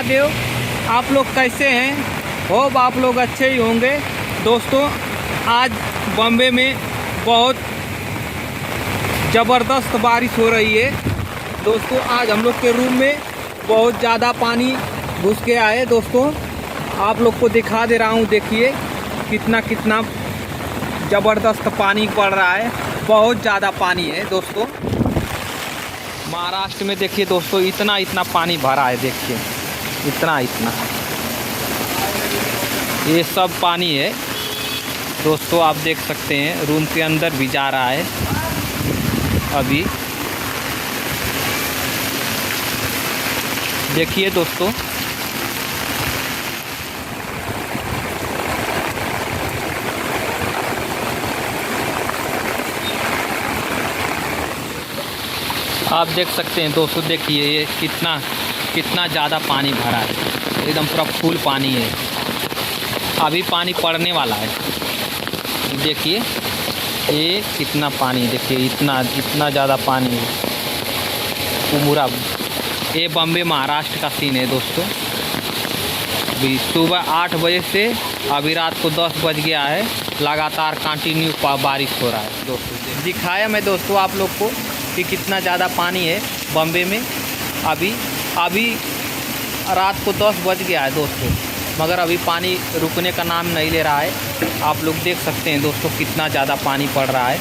महादेव। आप लोग कैसे हैं? होप आप लोग अच्छे ही होंगे। दोस्तों आज बॉम्बे में बहुत ज़बरदस्त बारिश हो रही है। दोस्तों आज हम लोग के रूम में बहुत ज़्यादा पानी घुस के आए। दोस्तों आप लोग को दिखा दे रहा हूँ, देखिए कितना ज़बरदस्त पानी पड़ रहा है। बहुत ज़्यादा पानी है दोस्तों। महाराष्ट्र में देखिए दोस्तों इतना पानी भरा है। देखिए इतना ये सब पानी है दोस्तों। आप देख सकते हैं रूम के अंदर भी जा रहा है अभी। देखिए दोस्तों आप देख सकते हैं दोस्तों। देखिए ये कितना ज़्यादा पानी भरा है। एकदम पूरा फुल पानी है। अभी पानी पड़ने वाला है। देखिए ये कितना पानी, देखिए इतना ज़्यादा पानी है पूरा। ये बॉम्बे महाराष्ट्र का सीन है दोस्तों। अभी सुबह 8 बजे से अभी रात को 10 बज गया है। लगातार कंटिन्यू बारिश हो रहा है दोस्तों। दिखाया मैं दोस्तों आप लोग को कि कितना ज़्यादा पानी है बॉम्बे में। अभी रात को 10 बज गया है दोस्तों, मगर अभी पानी रुकने का नाम नहीं ले रहा है। आप लोग देख सकते हैं दोस्तों कितना ज़्यादा पानी पड़ रहा है।